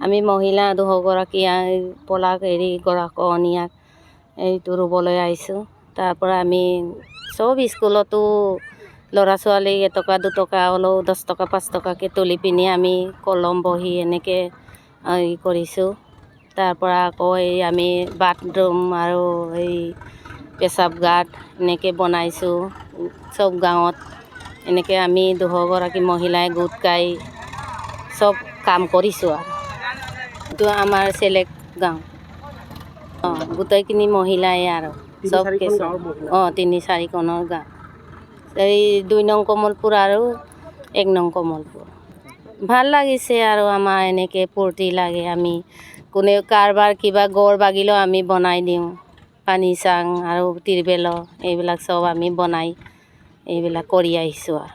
আমি মহিলা দুগৰাকী পলাক হেৰি গৰাকণীয়াক এইটো ৰুবলৈ আহিছোঁ। তাৰ পৰা আমি চব স্কুলতো ল'ৰা ছোৱালীক এটকা দুটকা হ'লেও 10 টকা 5 টকাকৈ তুলি পিনি আমি কলম বহি এনেকৈ কৰিছোঁ। তাৰ পৰা আকৌ আমি বাথৰুম আৰু পেচাব গাঁত এনেকৈ বনাইছোঁ চব গাঁৱত। এনেকৈ আমি 2গৰাকী মহিলাই গোট খাই চব কাম কৰিছোঁ। আৰু এইটো আমাৰ চেলেক গাঁও। গোটেইখিনি মহিলাই আৰু চব কিছু 3-4খনৰ গাঁও। এই 2 নং কমলপুৰ আৰু 1 নং কমলপুৰ। ভাল লাগিছে আৰু আমাৰ এনেকৈ ফূৰ্তি লাগে। আমি কোনে কাৰোবাৰ কিবা গড় বাগিলেও আমি বনাই দিওঁ। পানী চাং আৰু তিৰবেল এইবিলাক চব আমি বনাই এইবিলাক কৰি আহিছোঁ। আৰু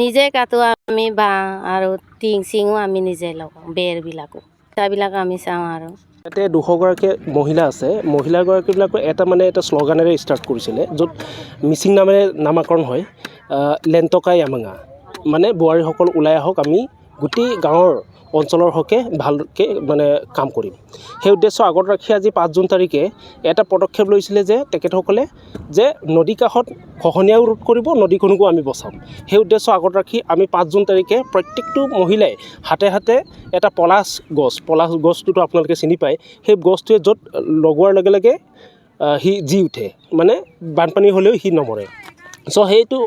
নিজে কাটো আমি বাঁহ আৰু টিং চিঙো আমি নিজে লগাওঁ। বেৰবিলাকো সেইবিলাক আমি চাওঁ। আৰু ইয়াতে 200গৰাকী মহিলা আছে। মহিলাগৰাকীবিলাকে এটা শ্লোগানেৰে ষ্টাৰ্ট কৰিছিলে, য'ত মিচিং নামেৰে নামাকৰণ হয়, লেণ্টকাই আমাঙা, মানে বোৱাৰীসকল ওলাই আহক, আমি গোটেই গাঁৱৰ অঞ্চলৰ হকে ভালকৈ কাম কৰিম। সেই উদ্দেশ্য আগত ৰাখি আজি 5 জুন তাৰিখে এটা পদক্ষেপ লৈছিলে যে তেখেতসকলে যে নদী কাষত খহনীয়াও ৰোধ কৰিব, নদীখনকো আমি বচাম। সেই উদ্দেশ্য আগত ৰাখি আমি 5 জুন তাৰিখে প্ৰত্যেকটো মহিলাই হাতে হাতে এটা পলাছ গছটোতো আপোনালোকে চিনি পায়। সেই গছটোৱে য'ত লগোৱাৰ লগে লগে সি জি উঠে, মানে বানপানী হ'লেও সি নমৰে। চ' সেইটো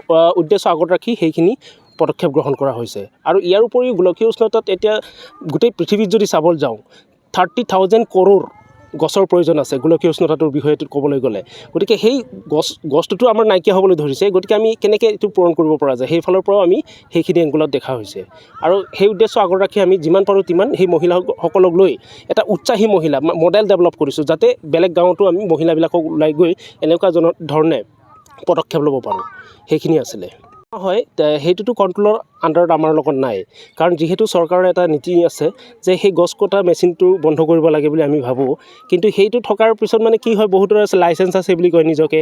উদ্দেশ্য আগত ৰাখি সেইখিনি পদক্ষেপ গ্ৰহণ কৰা হৈছে। আৰু ইয়াৰ উপৰিও গোলকীয় উষ্ণতাত এতিয়া গোটেই পৃথিৱীত যদি চাবলৈ যাওঁ 30,000 কৰোৰ গছৰ প্ৰয়োজন আছে গোলকীয় উষ্ণতাটোৰ বিষয়টোত ক'বলৈ গ'লে। গতিকে সেই গছটোতো আমাৰ নাইকিয়া হ'বলৈ ধৰিছে। গতিকে আমি কেনেকৈ এইটো পূৰণ কৰিব পৰা যায়, সেইফালৰ পৰাও আমি সেইখিনি এংগুলত দেখা হৈছে। আৰু সেই উদ্দেশ্য আগত ৰাখি আমি যিমান পাৰোঁ তিমান সেই মহিলাসকলক লৈ এটা উৎসাহী মহিলা মডেল ডেভেলপ কৰিছোঁ, যাতে বেলেগ গাঁৱতো আমি মহিলাবিলাকক ওলাই গৈ এনেকুৱা ধৰণে পদক্ষেপ ল'ব পাৰোঁ। সেইখিনি আছিলে। হয়, সেইটোতো কণ্ট্ৰলৰ আণ্ডাৰত আমাৰ লগত নাই, কাৰণ যিহেতু চৰকাৰৰ এটা নীতি আছে যে সেই গছ কটা মেচিনটো বন্ধ কৰিব লাগে বুলি আমি ভাবোঁ। কিন্তু সেইটো থকাৰ পিছত কি হয়, বহুতৰ আছে লাইচেঞ্চ আছে বুলি কয় নিজকে।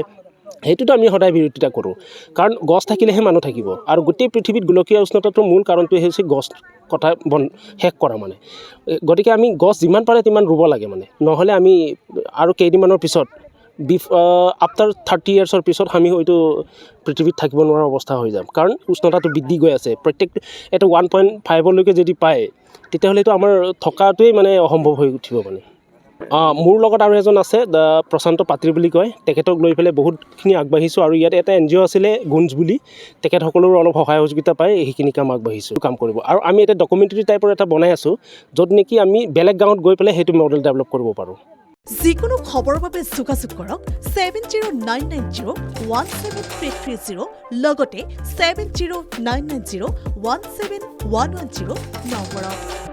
সেইটোতো আমি সদায় বিৰোধিতা কৰোঁ, কাৰণ গছ থাকিলেহে মানুহ থাকিব। আৰু গোটেই পৃথিৱীত গোলকীয় উষ্ণতাটোৰ মূল কাৰণটোৱে হৈছে গছ কটা শেষ কৰা। গতিকে আমি গছ যিমান পাৰে তিমান ৰুব লাগে। নহ'লে আমি আৰু কেইদিনমানৰ পিছত আফটাৰ 30 ইয়াৰ্ছৰ পিছত আমি হয়তো পৃথিৱীত থাকিব নোৱাৰা অৱস্থা হৈ যাম, কাৰণ উষ্ণতাটো বৃদ্ধি গৈ আছে। প্ৰত্যেকটো এটা 1.5লৈকে যদি পায়, তেতিয়াহ'লেতো আমাৰ থকাটোৱেই অসম্ভৱ হৈ উঠিব। মোৰ লগত আৰু এজন আছে, প্ৰশান্ত পাত্ৰী বুলি কয়। তেখেতক লৈ পেলাই বহুতখিনি আগবাঢ়িছোঁ। আৰু ইয়াত এটা NGO আছিলে গুঞ্জ বুলি, তেখেতসকলৰো অলপ সহায় সহযোগিতা পাই সেইখিনি কাম আগবাঢ়িছোঁ, কাম কৰিব। আৰু আমি এটা ডকুমেণ্টাৰী টাইপৰ এটা বনাই আছোঁ, য'ত নেকি আমি বেলেগ গাঁৱত গৈ পেলাই সেইটো মডেল ডেভেলপ কৰিব পাৰোঁ। যিকোনো খবৰৰ বাবে যোগাযোগ কৰক 7099017330 লগতে 7099017110 নম্বৰত।